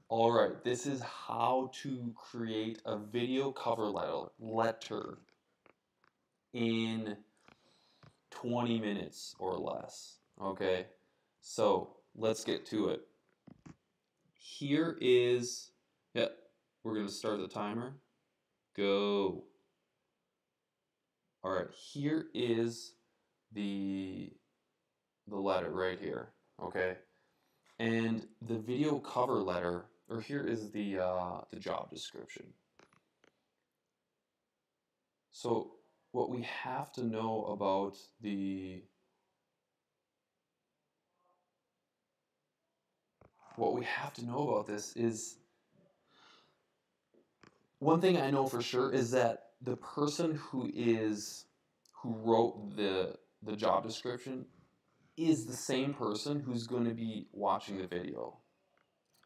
All right, this is how to create a video cover letter in 20 minutes or less. Okay, so let's get to it. Here is, yeah, we're going to start the timer. Go. All right, here is the letter right here. Okay, and the video cover letter, or here is the job description. So what we have to know about this is, one thing I know for sure is that the person who wrote the job description is the same person who's going to be watching the video.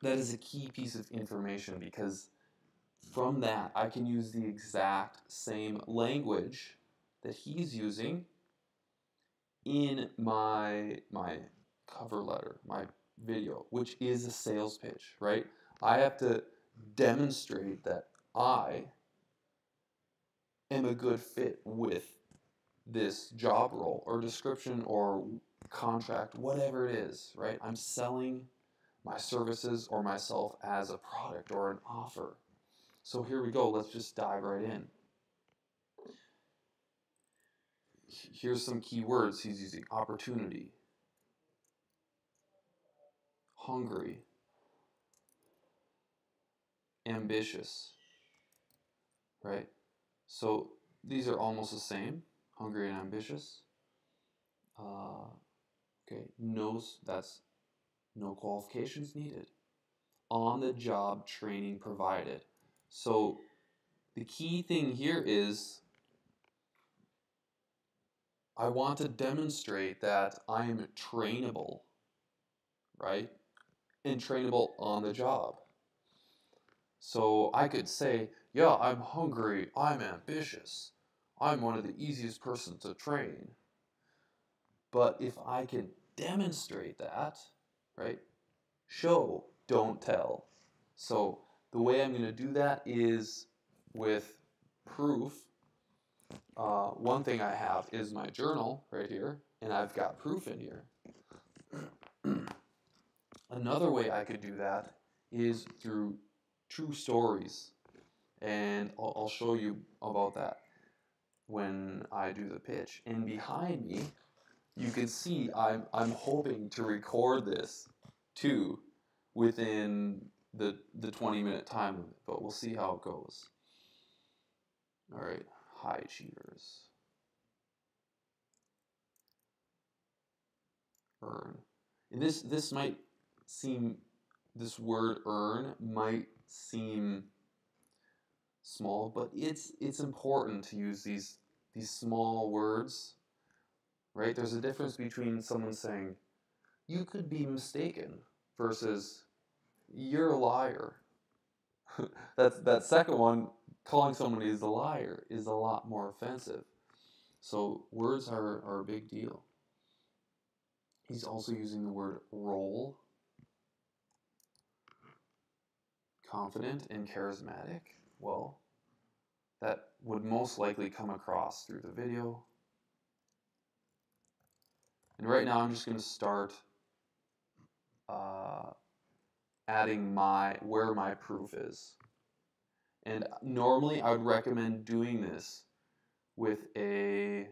That is a key piece of information, because from that I can use the exact same language that he's using in my cover letter, my video, which is a sales pitch, right? I have to demonstrate that I am a good fit with this job role or description or contract, whatever it is, right? I'm selling my services or myself as a product or an offer. So here we go. Let's just dive right in. Here's some key words he's using: opportunity, hungry, ambitious, right? So these are almost the same, hungry and ambitious. Okay, that's no qualifications needed. On the job training provided. So the key thing here is I want to demonstrate that I'm trainable, right? And trainable on the job. So I could say, yeah, I'm hungry, I'm ambitious, I'm one of the easiest persons to train. But if I can demonstrate that, right? Show, don't tell. So the way I'm going to do that is with proof. One thing I have is my journal right here, and I've got proof in here. Another way I could do that is through true stories, and I'll show you about that when I do the pitch. And behind me, you can see I'm hoping to record this too within the 20-minute time limit, but we'll see how it goes. All right, high achievers. Earn. And this might seem, this word earn might seem small, but it's important to use these small words, right? There's a difference between someone saying, you could be mistaken, versus you're a liar. That second one, calling somebody a liar, is a lot more offensive. So words are a big deal. He's also using the word role, confident and charismatic. Well, that would most likely come across through the video. And right now I'm just going to start adding where my proof is. And normally I would recommend doing this with a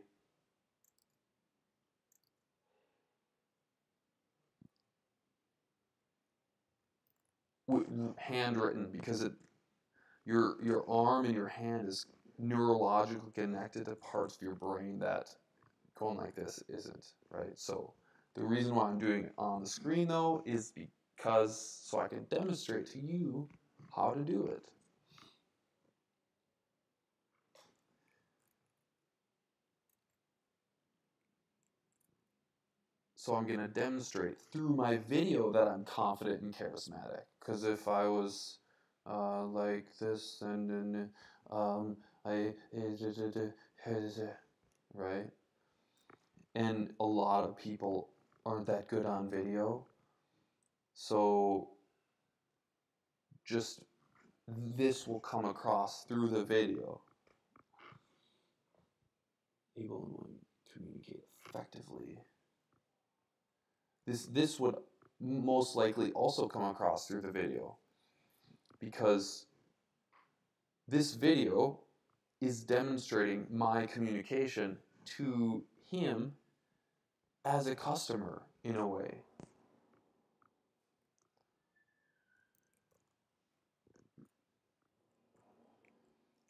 handwritten, because your arm and your hand is neurologically connected to parts of your brain that going like this isn't, right? So the reason why I'm doing it on the screen though is because so I can demonstrate to you how to do it. So I'm going to demonstrate through my video that I'm confident and charismatic. Because if I was like this, then right? And a lot of people aren't that good on video. So just this will come across through the video. Able and willing to communicate effectively. This would most likely also come across through the video, because this video is demonstrating my communication to him as a customer in a way.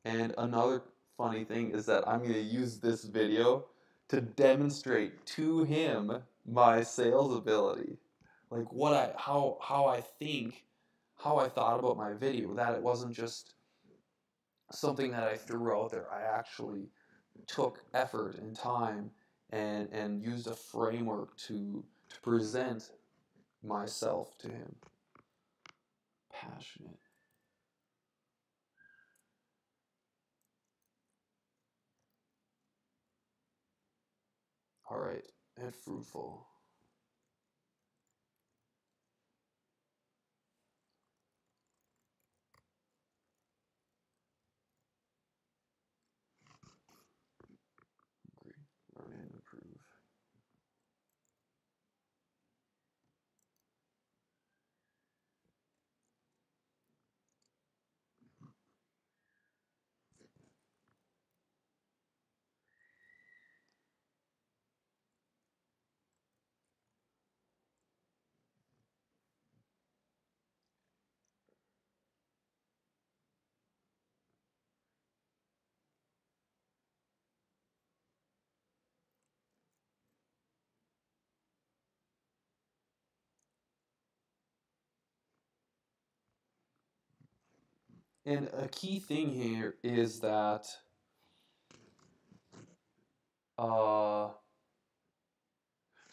And another funny thing is that I'm going to use this video to demonstrate to him my sales ability. Like how I thought about my video, that it wasn't just something that I threw out there. I actually took effort and time and used a framework to present myself to him. Passionate. All right, and fruitful. Agree. Learn and improve. And a key thing here is that so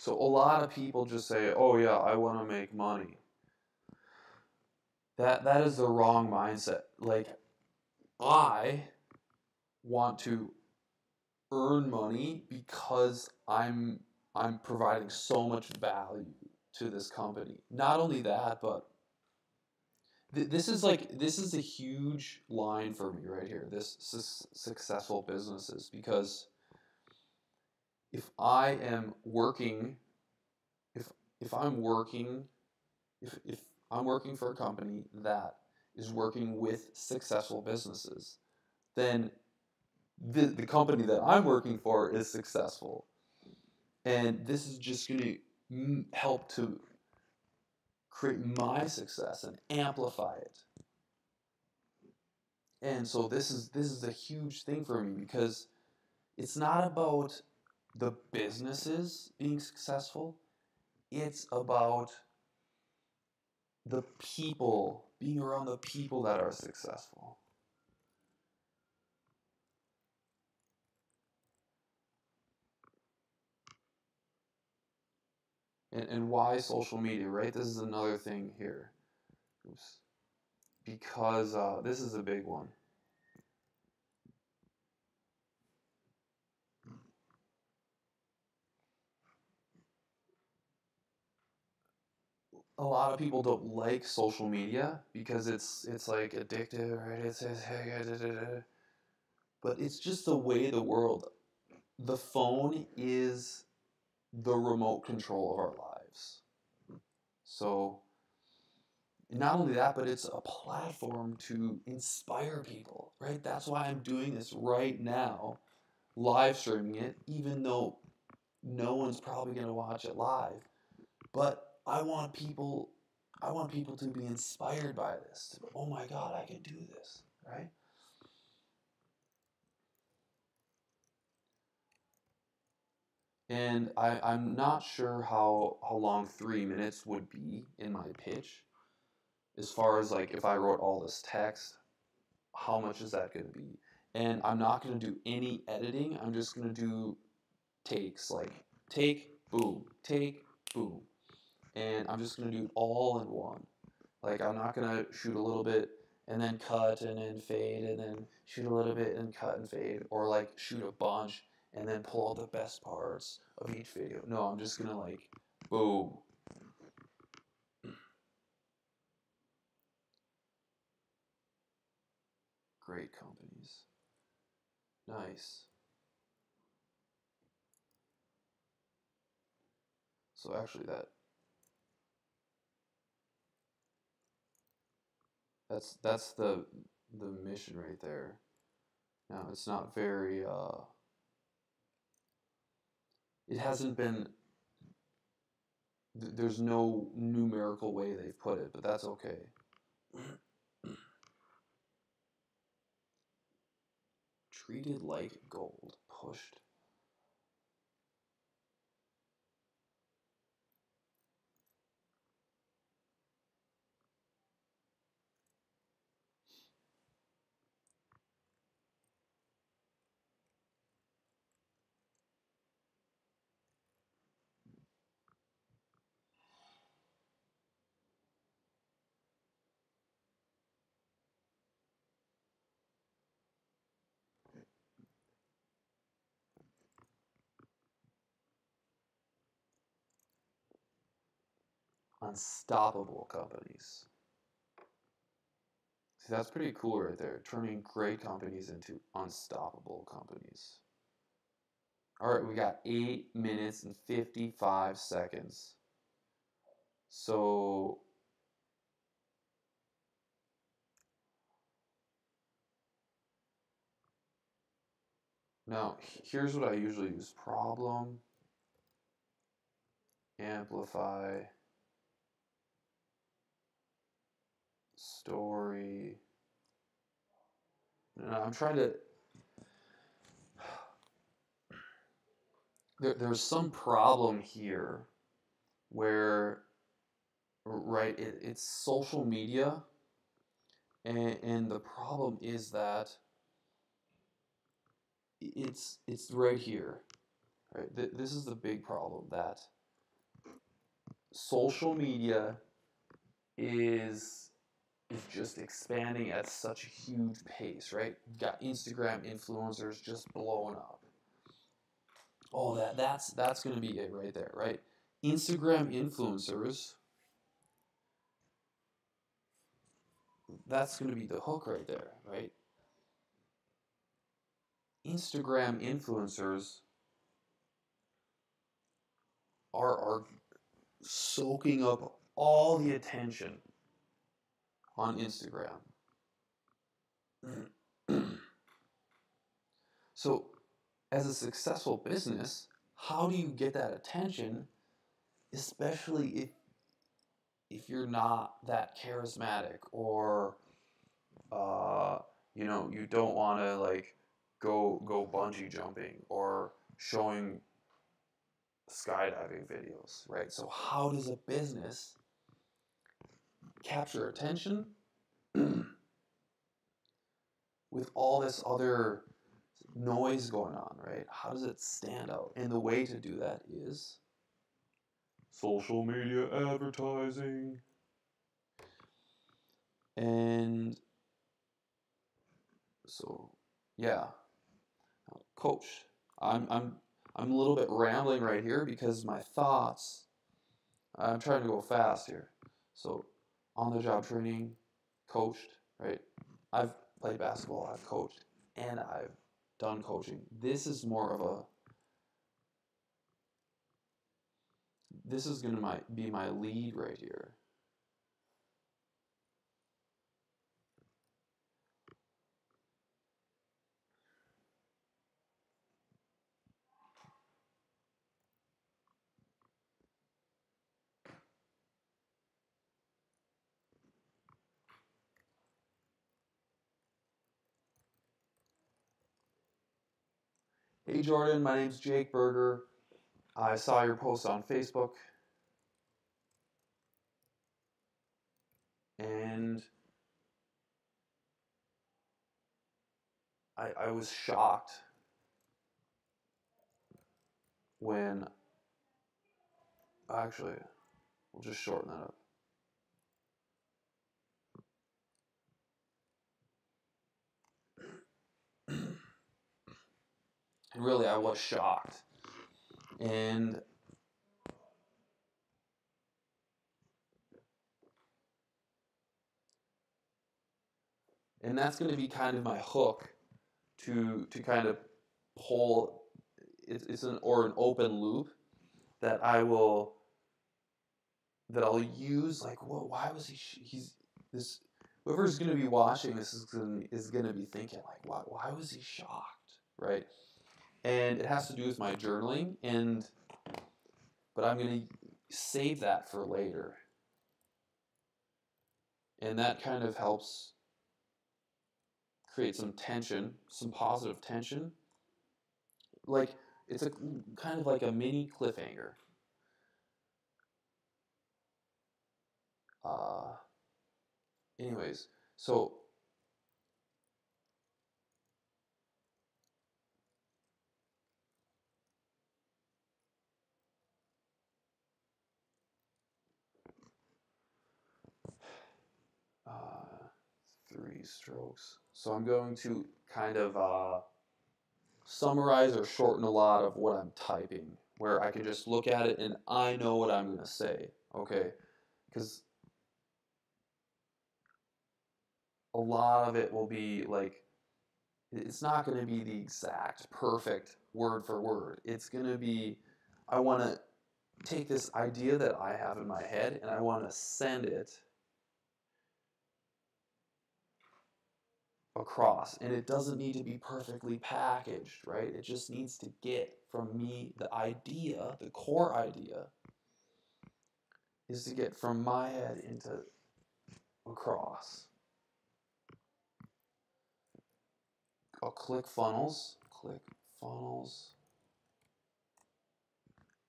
a lot of people just say, "Oh yeah, I want to make money." That is the wrong mindset. Like, I want to earn money because I'm providing so much value to this company. Not only that, but this is a huge line for me right here. This successful businesses, because if I am working, if if I'm working, if I'm working for a company that is working with successful businesses, then the company that I'm working for is successful. And this is just going to help to create my success and amplify it. And so this is a huge thing for me, because it's not about the businesses being successful. It's about the people, being around the people that are successful. And why social media, right? This is another thing here. Oops. Because this is a big one. A lot of people don't like social media because it's like addictive, right? It says, hey, but it's just the way the world. The phone is the remote control of our lives. So not only that, but it's a platform to inspire people, right? That's why I'm doing this right now, live streaming it, even though no one's probably going to watch it live. But I want people to be inspired by this. Oh my God, I can do this, right? And I'm not sure how long 3 minutes would be in my pitch. As far as like if I wrote all this text, how much is that going to be? And I'm not going to do any editing. I'm just going to do takes, like take, boom, and I'm just going to do it all in one. Like, I'm not going to shoot a little bit and then cut and then fade and then shoot a little bit and cut and fade, or like shoot a bunch and then pull all the best parts of each video. No, I'm just going to like, boom. great companies. Nice. So actually that's the mission right there. Now it's not very it hasn't been there's no numerical way they've put it, but that's okay. Treated like gold, pushed. Unstoppable companies. See, that's pretty cool right there. Turning great companies into unstoppable companies. All right, we got 8 minutes and 55 seconds. So now here's what I usually use. Problem, amplify, story. And I'm trying to there's some problem here where right it's social media and the problem is that it's right here, right? This is the big problem, that social media is just expanding at such a huge pace, right? You've got Instagram influencers just blowing up. Oh, that's going to be it right there, right? Instagram influencers, that's going to be the hook right there, right? Instagram influencers are soaking up all the attention on Instagram. So, as a successful business, how do you get that attention, especially if you're not that charismatic, or you don't want to like go bungee jumping or showing skydiving videos, right? So how does a business capture attention with all this other noise going on, right? How does it stand out? And the way to do that is social media advertising. And so, yeah, coach. I'm a little bit rambling right here because my thoughts. I'm trying to go fast here. So, on the job training, coached, right? I've played basketball, I've coached, and I've done coaching. This is more of a. This is going to be my lead right here. Hey Jordan, my name's Jake Berger. I saw your post on Facebook, and I was shocked when, actually, we'll just shorten that up. And really, I was shocked. And And that's going to be kind of my hook to kind of pull. It's an open loop that I'll use. Like, well, why was he's this? Whoever's going to be watching this is going to be thinking like, why was he shocked, right? And it has to do with my journaling, but I'm going to save that for later, and that kind of helps create some tension, some positive tension. Like, it's a kind of like a mini cliffhanger. Uh, anyways, so uh, 3 strokes. So I'm going to kind of summarize or shorten a lot of what I'm typing, where I can just look at it and I know what I'm going to say, okay? Because a lot of it will be like, it's not going to be the exact perfect word for word. It's going to be, I want to take this idea that I have in my head and I want to send it across. And it doesn't need to be perfectly packaged, right? It just needs to get from me the idea, the core idea, is to get from my head into across. I'll click funnels. Click funnels.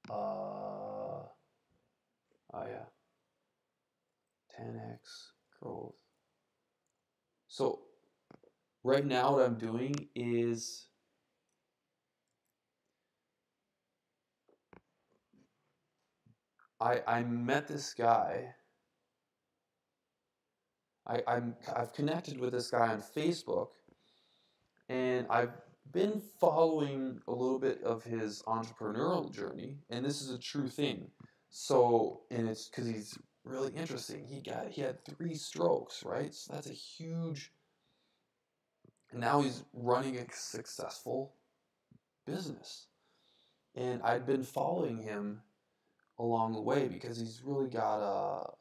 Oh yeah. 10x growth. So right now what I'm doing is I met this guy. I've connected with this guy on Facebook, and I've been following a little bit of his entrepreneurial journey, and this is a true thing. So, and it's because he's really interesting. He had 3 strokes, right? So that's a huge. And now he's running a successful business, and I'd been following him along the way because he's really got a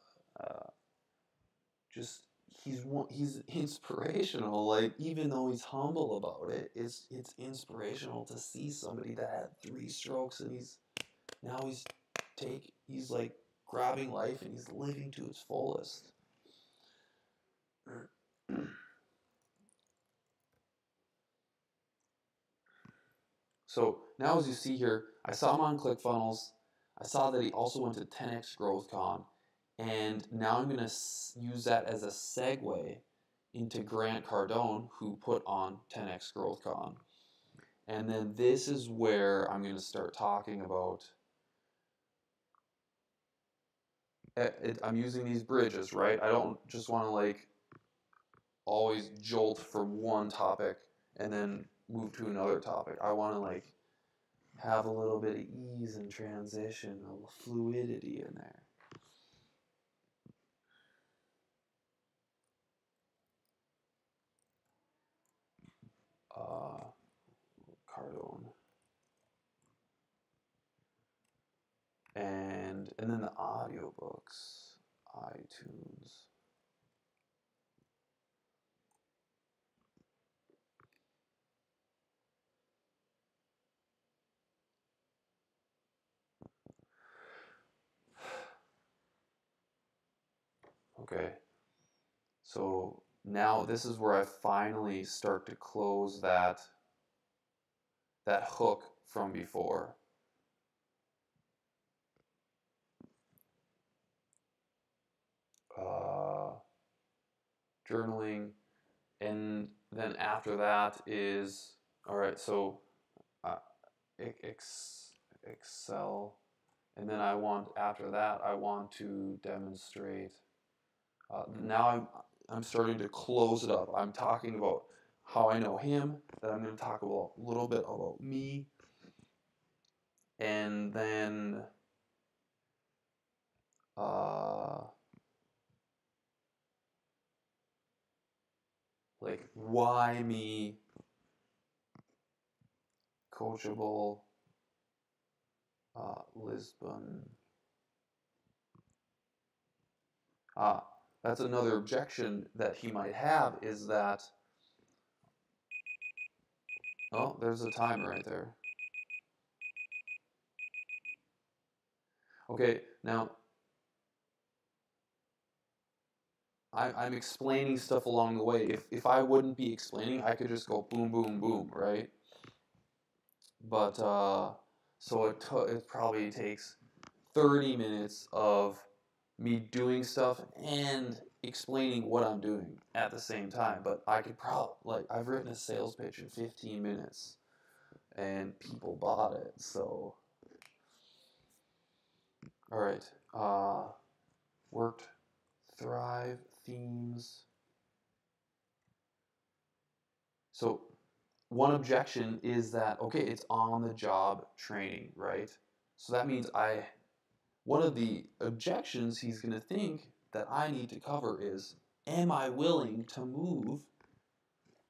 just he's inspirational. Like, even though he's humble about it, it's inspirational to see somebody that had 3 strokes and he's like grabbing life and he's living to its fullest. So now, as you see here, I saw him on ClickFunnels. I saw that he also went to 10x GrowthCon, and now I'm going to use that as a segue into Grant Cardone, who put on 10x GrowthCon. And then this is where I'm going to start talking about. I'm using these bridges, right? I don't just want to like always jolt from one topic and then move to another topic. I want to like have a little bit of ease and transition, a little fluidity in there. Cardone. And then the audiobooks, iTunes. Okay. So now this is where I finally start to close that hook from before. Journaling, and then after that is, all right, so Excel, and then after that I want to demonstrate. Now I'm starting to close it up. I'm talking about how I know him, then I'm going to talk about a little bit about me, and then Like, why me? Coachable, Lisbon. That's another objection that he might have, is that, oh, there's a timer right there. Okay, now I'm explaining stuff along the way. If I wouldn't be explaining, I could just go boom, boom, boom, right? But so it probably takes 30 minutes of me doing stuff and explaining what I'm doing at the same time. But I could probably, like, I've written a sales pitch in 15 minutes and people bought it. So, all right. Worked, thrive, themes. So one objection is that, okay, it's on the job training, right? So that means one of the objections he's going to think that I need to cover is, am I willing to move,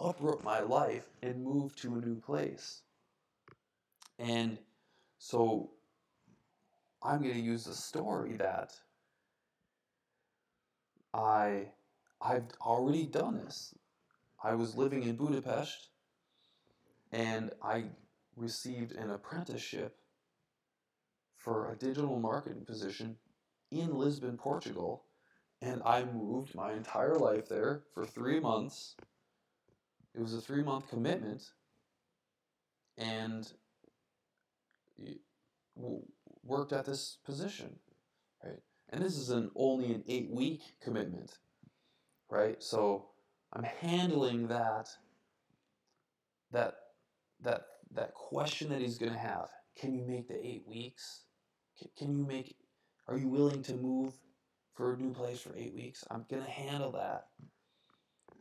uproot my life, and move to a new place? And so I'm going to use a story that I've already done this. I was living in Budapest, and I received an apprenticeship for a digital marketing position in Lisbon, Portugal, and I moved my entire life there for 3 months. It was a 3-month commitment, and worked at this position, right? And this is only an 8-week commitment, right? So I'm handling that that question that he's going to have. Can you make the 8 weeks? Are you willing to move for a new place for 8 weeks? I'm going to handle that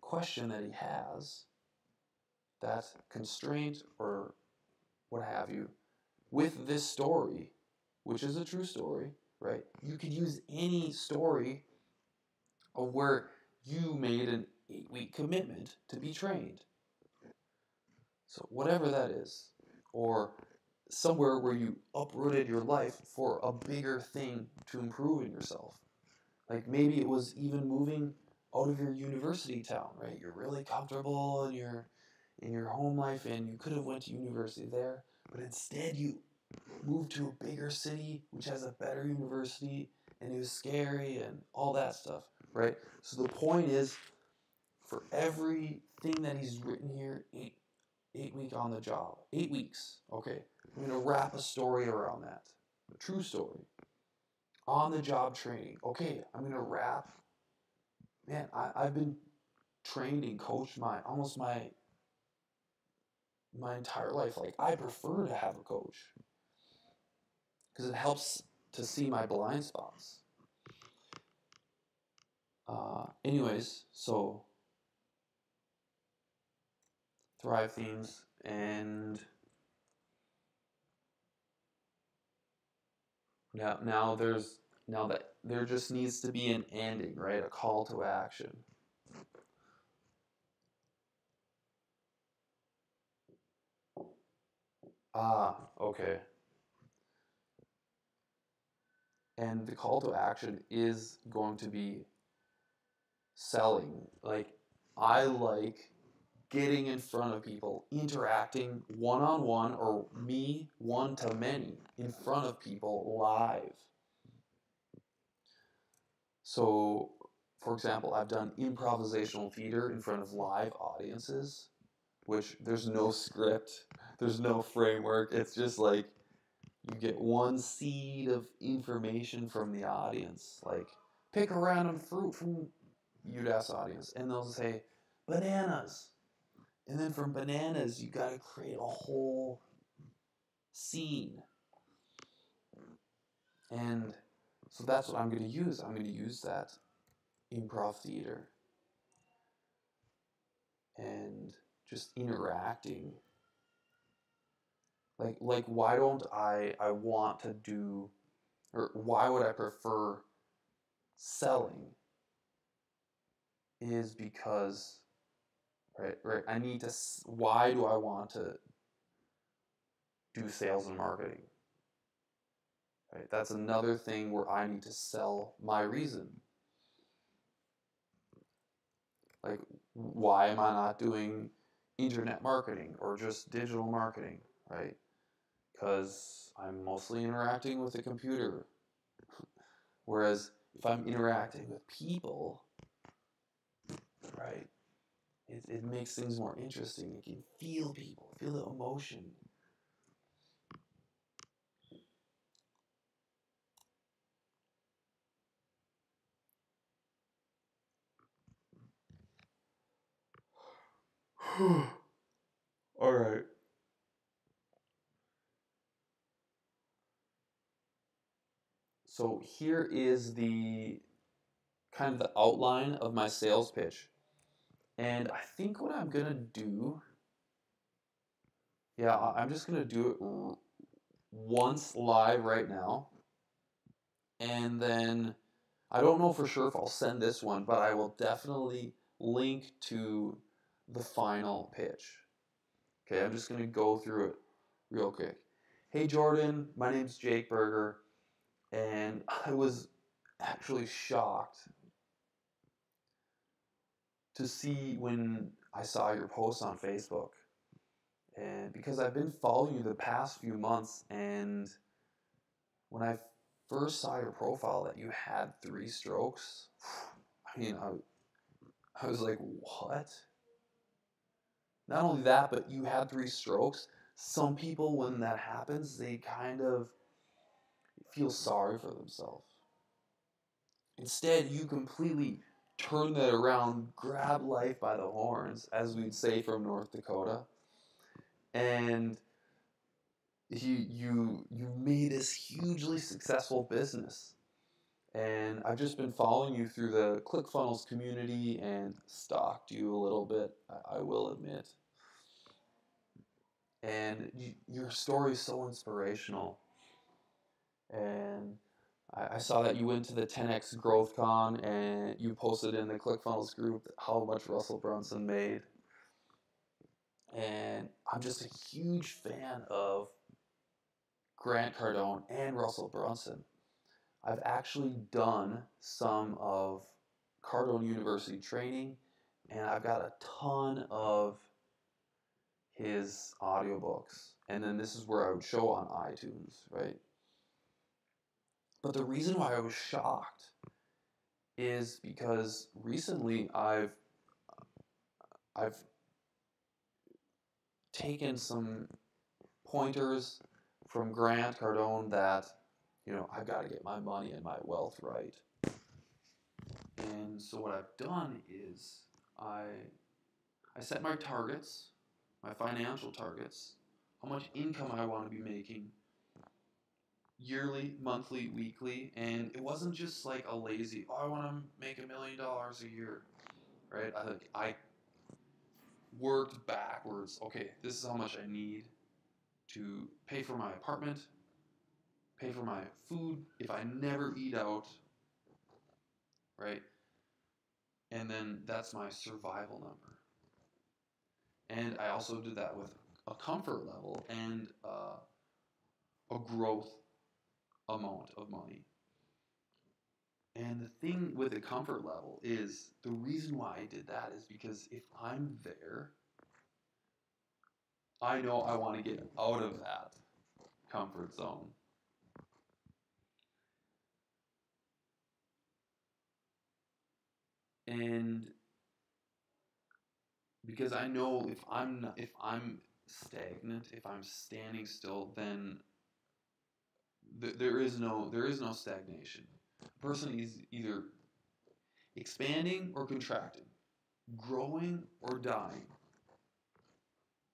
question that he has, that constraint or what have you, with this story, which is a true story, right? You could use any story of where you made an 8-week commitment to be trained. So whatever that is, or somewhere where you uprooted your life for a bigger thing to improve in yourself. Like maybe it was even moving out of your university town, right? You're really comfortable in your home life and you could have went to university there, but instead you moved to a bigger city which has a better university, and it was scary and all that stuff, right? So the point is, for everything that he's written here, 8 week on the job, 8 weeks. Okay, I'm gonna wrap a story around that, a true story. On the job training. Okay, I'm gonna wrap. Man, I've been trained and coached almost my entire life. Like I prefer to have a coach because it helps to see my blind spots. Anyways, so Thrive themes, and now that there just needs to be an ending, right? A call to action. Okay. And the call to action is going to be selling. Like, I like getting in front of people, interacting one-on-one or me one-to-many in front of people live. So, for example, I've done improvisational theater in front of live audiences, which there's no script, there's no framework. It's just like you get one seed of information from the audience. Like, pick a random fruit from you'd ask the audience, and they'll say, bananas. And then from bananas, you got to create a whole scene. And so that's what I'm going to use. I'm going to use that improv theater and just interacting. Like why don't I want to do, or why would I prefer selling, is because right? I need to, why do I want to do sales and marketing? Right? That's another thing where I need to sell my reason. Like, why am I not doing internet marketing or just digital marketing, right? Because I'm mostly interacting with a computer. Whereas if I'm interacting with people, right, it makes things more interesting. You can feel people, feel the emotion. All right. So here is the kind of the outline of my sales pitch. And I think what I'm going to do, yeah, I'm just going to do it once live right now. And then I don't know for sure if I'll send this one, but I will definitely link to the final pitch. Okay, I'm just going to go through it real quick. Hey Jordan, my name's Jake Berger, and I was actually shocked to see when I saw your post on Facebook. And because I've been following you the past few months, and when I first saw your profile that you had 3 strokes, I mean, I was like, what? Not only that, but you had 3 strokes. Some people, when that happens, they kind of feel sorry for themselves. Instead, you completely turn that around, grab life by the horns, as we'd say from North Dakota, and you made this hugely successful business. And I've just been following you through the ClickFunnels community and stalked you a little bit, I will admit. And your story is so inspirational. And I saw that you went to the 10X Growth Con and you posted in the ClickFunnels group how much Russell Brunson made. And I'm just a huge fan of Grant Cardone and Russell Brunson. I've actually done some of Cardone University training, and I've got a ton of his audiobooks. And then this is where I would show on iTunes, right? But the reason why I was shocked is because recently I've taken some pointers from Grant Cardone that, I've got to get my money and my wealth right. And so what I've done is I set my targets, my financial targets, how much income I want to be making yearly, monthly, weekly, and it wasn't just like a lazy, I want to make $1 million a year, right? I worked backwards. Okay, this is how much I need to pay for my apartment, pay for my food if I never eat out, right? And then that's my survival number. And I also did that with a comfort level and a growth amount of money. And the thing with the comfort level is the reason why I did that is because if I'm there, I know I want to get out of that comfort zone. And because I know if I'm stagnant, if I'm standing still, then there is no stagnation. A person is either expanding or contracting, growing or dying.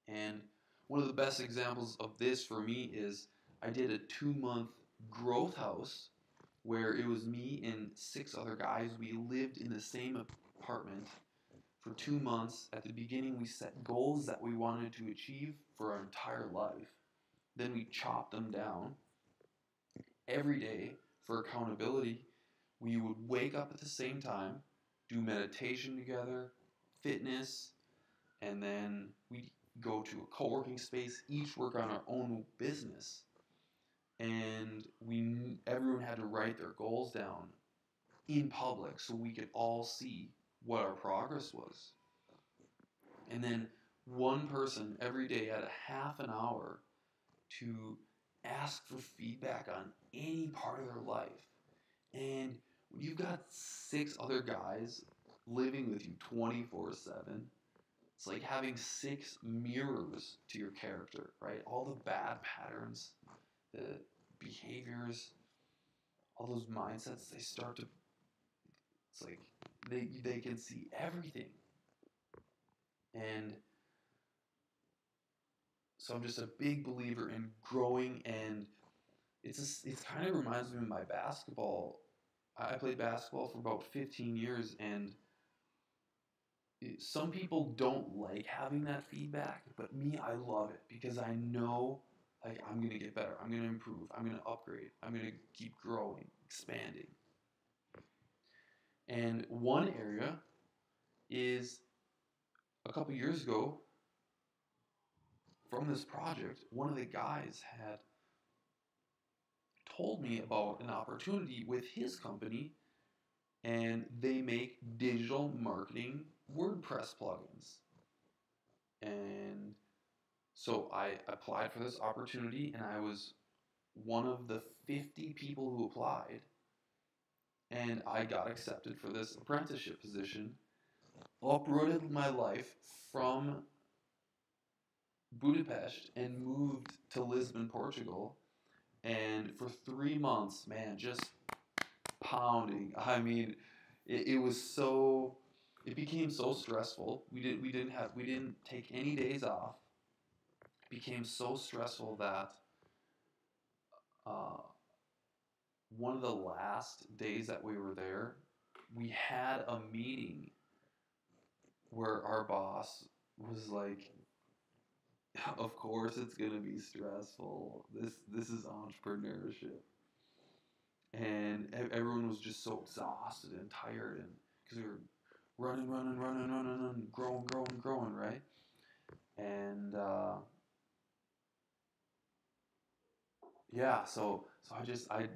And one of the best examples of this for me is I did a 2-month growth house where it was me and 6 other guys. We lived in the same apartment for 2 months. At the beginning, we set goals that we wanted to achieve for our entire life. Then we chopped them down. Every day for accountability, we would wake up at the same time, do meditation together, fitness, and then we go to a co-working space, each work on our own business, and everyone had to write their goals down in public so we could all see what our progress was. And then one person every day had a half an hour to ask for feedback on any part of their life. And when you've got 6 other guys living with you 24/7, it's like having 6 mirrors to your character, right? All the bad patterns, the behaviors, all those mindsets, they start to, it's like they can see everything. And so I'm just a big believer in growing, and it kind of reminds me of my basketball. I played basketball for about 15 years, and some people don't like having that feedback, but me, I love it because I know, like, I'm going to get better. I'm going to improve. I'm going to upgrade. I'm going to keep growing, expanding. And one area is a couple years ago from this project, one of the guys had told me about an opportunity with his company, and they make digital marketing WordPress plugins. And so I applied for this opportunity, and I was one of the 50 people who applied, and I got accepted for this apprenticeship position. Uprooted my life from Budapest and moved to Lisbon, Portugal. And for 3 months, man, just pounding. I mean, it was so. It became so stressful. We didn't take any days off. It became so stressful that uh, one of the last days that we were there, we had a meeting where our boss was like, "Of course, it's gonna be stressful. This is entrepreneurship." And everyone was just so exhausted and tired, and because we were running, growing, right? And yeah, so I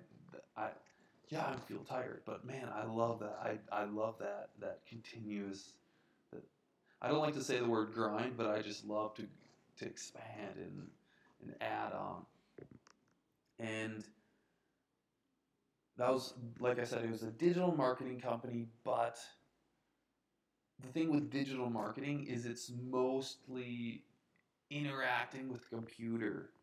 yeah, I feel tired, but man, I love that. I love that continuous. That I don't like to say the word grind, but I just love to expand and add on. And that was, like I said, it was a digital marketing company, but the thing with digital marketing is it's mostly interacting with the computer.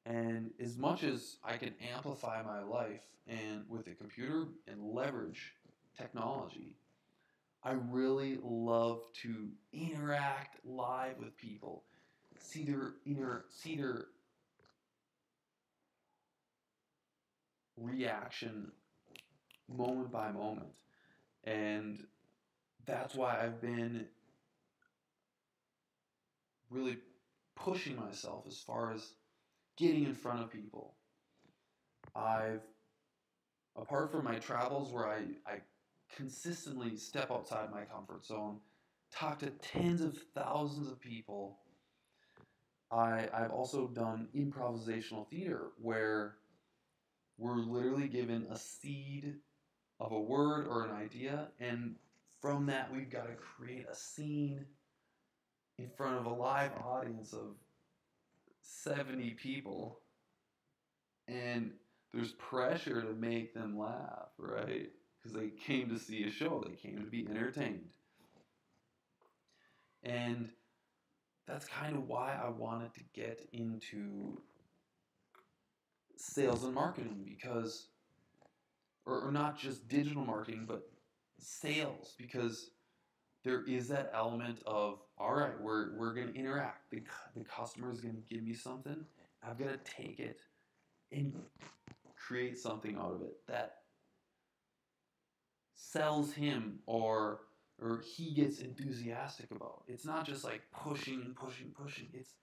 And as much as I can amplify my life and with a computer and leverage technology, I really love to interact live with people, see their reaction moment by moment. And that's why I've been really pushing myself as far as getting in front of people. I've, apart from my travels where I consistently step outside my comfort zone, talk to tens of thousands of people, I've also done improvisational theater where we're literally given a seed of a word or an idea, and from that we've got to create a scene in front of a live audience of 70 people, and there's pressure to make them laugh, right? Because they came to see a show, they came to be entertained. And that's kind of why I wanted to get into sales and marketing, because, or not just digital marketing, but sales, because there is that element of, all right, we're going to interact. The customer is going to give me something. I've got to take it and create something out of it that sells him, or he gets enthusiastic about. It's not just like pushing. It's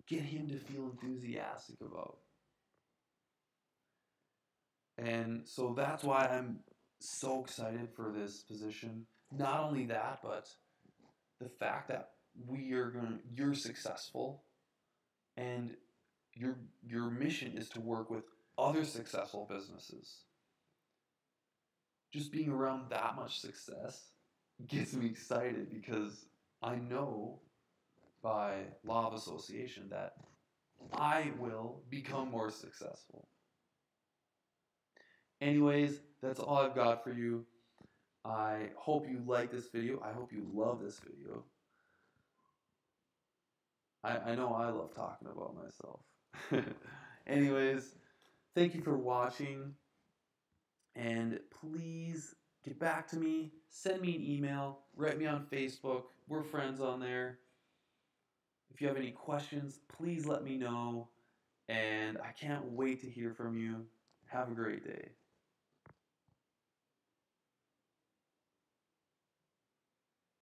get him to feel enthusiastic about. And so that's why I'm so excited for this position. Not only that, but the fact that you're successful, and your mission is to work with other successful businesses. Just being around that much success gets me excited, because I know by law of association that I will become more successful. Anyways, that's all I've got for you. I hope you like this video. I hope you love this video. I know I love talking about myself. Anyways, thank you for watching. And please get back to me. Send me an email. Write me on Facebook. We're friends on there. If you have any questions, please let me know. And I can't wait to hear from you. Have a great day.